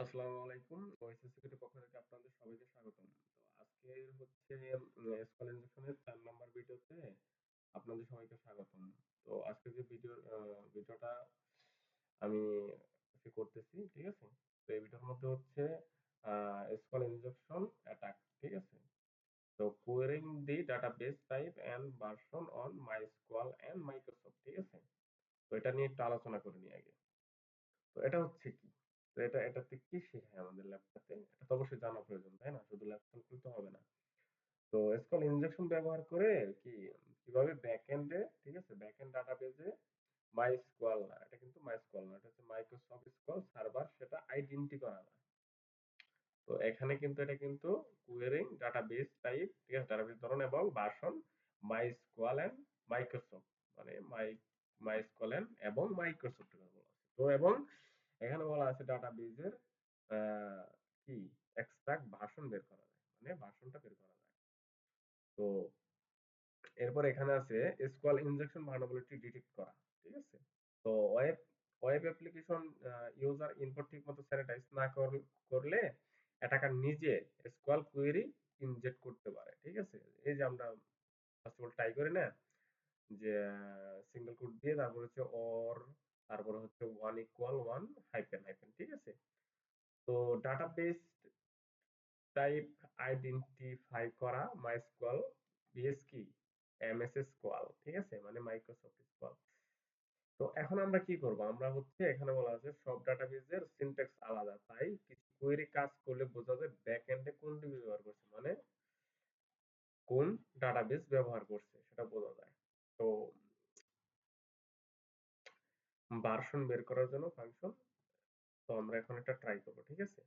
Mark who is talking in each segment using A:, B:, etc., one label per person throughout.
A: আসসালামু আলাইকুম। ওএসএস সিকিউরিটির পক্ষ থেকে আপনাদের সবাইকে স্বাগতম। তো আজকের হচ্ছে স্কুল ইনজেকশনের ৪ নাম্বার ভিডিওতে আপনাদের সবাইকে স্বাগতম। তো আজকে যে ভিডিওটা আমি করতেছি, ঠিক আছে? তো এই ভিডিওর মধ্যে হচ্ছে স্কুল ইনজেকশন অ্যাটাক, ঠিক আছে? তো querying the database type and version on MySQL and Microsoft, ঠিক আছে? তো এটা নিয়ে একটু আলোচনা করে নিই আগে। তো এটা হচ্ছে কি? তো এটাতে কি শেখায় আমাদের ল্যাপটপে? এটা তো অবশ্যই জানা প্রয়োজন, তাই না? শুধু ল্যাপটপ খুলতে হবে না। তো SQL ইনজেকশন ব্যবহার করে কিভাবে ব্যাকএন্ডে, ঠিক আছে? ব্যাকএন্ড ডাটাবেজে MySQL না, এটা কিন্তু MySQL না, এটা হচ্ছে Microsoft SQL সার্ভার, সেটা আইডেন্টি করা যায়। তো এখানে কিন্তু এটা কিন্তু querying database টাইপ, ঠিক আছে? ডাটাবেস ধরন এবং ভার্সন MySQL and Microsoft, মানে MySQL and এবং Microsoft এর কথা বলা আছে। তো এবং এখানে বলা আছে ডাটাবেজের আহ কি এক্সট্রাক্ট ভার্সন বের করা যায়, মানে ভার্সনটা বের করা যায়। তো এরপর এখানে আছে SQL ইনজেকশন ভালনারেবিলিটি ডিটেক্ট করা, ঠিক আছে? তো ওয়েব অ্যাপ্লিকেশন ইউজার ইনপুট ঠিকমতো স্যানিটাইজ না করলে অ্যাটাকার নিজে SQL কোয়েরি ইনজেক্ট করতে পারে, ঠিক আছে? এই যে আমরা ফার্স্ট অফ অল ট্রাই করি না, যে সিঙ্গেল কোট দিয়ে তারপর হচ্ছে অর, তারপর হচ্ছে one equal one hyphen hyphen, ঠিক আছে? তো ডাটাবেস টাইপ আইডেন্টিফাই করা মাইস্কুয়াল বিএস কি এমএস স্কোয়াল, ঠিক আছে? মানে মাইক্রোসফট স্কোয়াল। তো এখন আমরা কি করব? আমরা হচ্ছে এখানে বলা আছে সব ডাটাবেজের সিনট্যাক্স আলাদা, তাই কিছু কোয়েরি কাজ করলে বোঝা যায় ব্যাক এন্ডে কোনটি ব্যবহার করছে, মানে কোন ডাটাবেস ব্যবহার করছে সেটা বোঝা যায়। তো ভার্সন বের করার জন্য ফাংশন, তো আমরা এখন এটা ট্রাই করব, ঠিক আছে?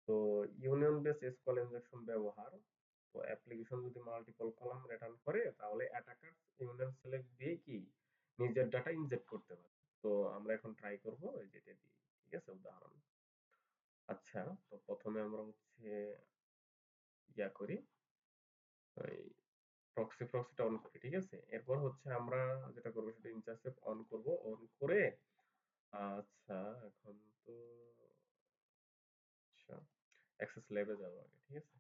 A: তো ইউনিয়ন বেস এসকিউএল ইনজেকশন ব্যবহার। তো অ্যাপ্লিকেশন যদি মাল্টিপল কলাম রিটার্ন করে তাহলে অ্যাটাকার ইউনিয়ন সিলেক্ট দিয়ে কি নিজের ডাটা ইনজেক্ট করতে পারে। তো আমরা এখন ট্রাই করব এই যেটা দিয়ে, ঠিক আছে? উদাহরণ। আচ্ছা, তো প্রথমে আমরা হচ্ছে করি, ওই প্রক্সিটা অন করি, ঠিক আছে? এরপর হচ্ছে আমরা যেটা করবো সেটা ইন্টারসেপ্ট অন করব, অন করে আচ্ছা এখন তো আচ্ছা অ্যাক্সেস ল্যাবে যাবো আগে, ঠিক আছে?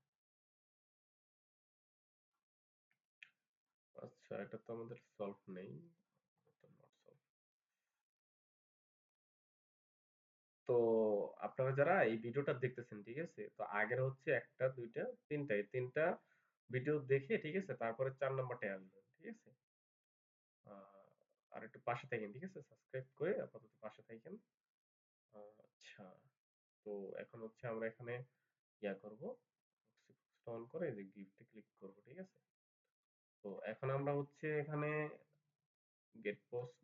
A: আচ্ছা, এটা তো আমাদের সলভ নেই, এটা নট সলভ। তো আপনারা যারা এই ভিডিওটা দেখতেছেন, ঠিক আছে? তো আগের হচ্ছে একটা দুইটা তিনটা, এই তিনটা ভিডিও দেখে, ঠিক আছে, তারপরে ৪ নাম্বারটায় আসবেন, ঠিক আছে? আহ, আর একটু পাশে থাকেন, ঠিক আছে? সাবস্ক্রাইব করে আপাতত পাশে থাকেন। আচ্ছা, তো এখন হচ্ছে আমরা এখানে করব, অন করে এই যে গিফটে ক্লিক করব, ঠিক আছে? তো এখন আমরা হচ্ছে এখানে গেট পোস্ট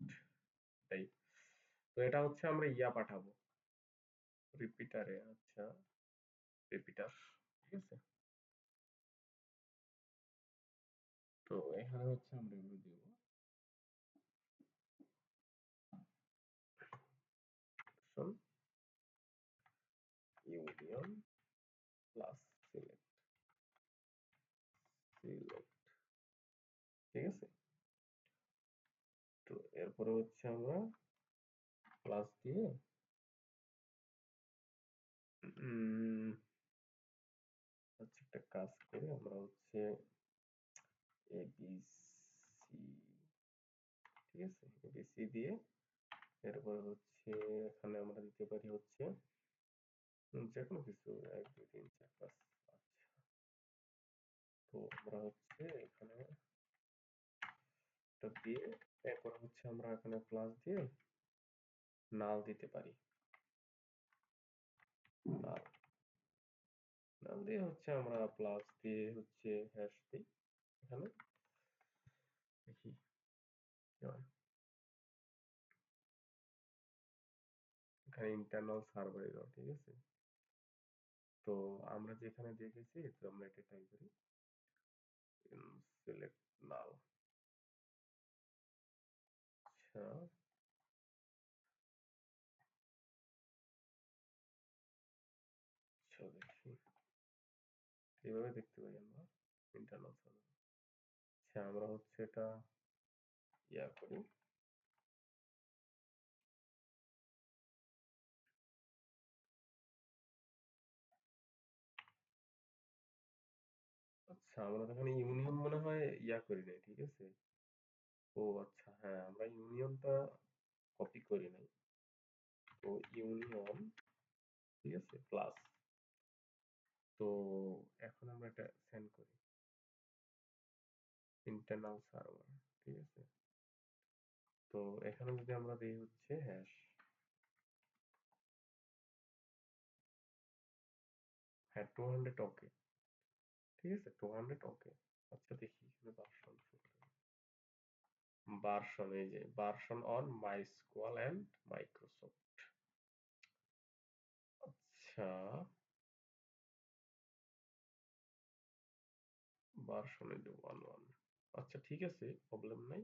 A: টাইপ, তো এটা হচ্ছে আমরা পাঠাবো রিপিটারে। আচ্ছা, রিপিটার, ঠিক আছে? তো এখানে হচ্ছে আমরা এগুলো দিব ইউনিয়ন প্লাস সিলেক্ট, ঠিক আছে? তো এরপরে হচ্ছে আমরা প্লাস দিয়ে হচ্ছে একটা কাজ করে আমরা হচ্ছে এবিসি, ঠিক আছে? এবিসি দিয়ে এরপর হচ্ছে এখানে আমরা দিতে পারি হচ্ছে যেকোনো কিছু ১ ২ ৩ ৪ ৫। আচ্ছা, তো আমরা হচ্ছে এখানে এটা দিয়ে এরপর হচ্ছে আমরা এখানে প্লাস দিয়ে নাল দিতে পারি। নাল নাল দিয়ে হচ্ছে আমরা প্লাস দিয়ে হচ্ছে হ্যাশ দিই এখানে, দেখি কি হয়। এখানে ইন্টারনাল সার্ভার এরর, ঠিক আছে? তো আমরা যেখানে দেখেছি, তো আমরা এটা ট্রাই করি সিলেক্ট নাল। আচ্ছা, আচ্ছা দেখি এইভাবে দেখতে পাই আমরা ইন্টারনাল সার্ভার। আচ্ছা, আমরা হচ্ছে এটা করি, আচ্ছা, আমরা তো এখানে ইউনিয়ন মনে হয় ইয়া করি নাই, ঠিক আছে? ও আচ্ছা, হ্যাঁ আমরা ইউনিয়নটা কপি করি নাই। তো ইউনিয়ন, ঠিক আছে, প্লাস। তো এখন আমরা এটা সেন্ড করি ইন্টারনাল সার্ভার, ঠিক আছে। তো এখানে যদি আমরা দিই হচ্ছে হ্যাশ, হ্যাঁ 200 ওকে, ঠিক আছে 200 ওকে। আচ্ছা দেখি এখানে ভার্সন এই যে ভার্সন অন মাইস্কুয়াল এন্ড মাইক্রোসফট। আচ্ছা, ভার্সন এই যে 11। আচ্ছা ঠিক আছে, প্রবলেম নাই।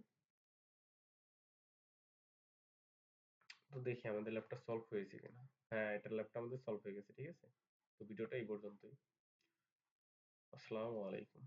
A: তো দেখি আমাদের ল্যাবটা সলভ হয়েছে কিনা। হ্যাঁ, এটা ল্যাবটা আমাদের সলভ হয়ে গেছে, ঠিক আছে। তো ভিডিওটা এই পর্যন্তই। আসসালামু আলাইকুম।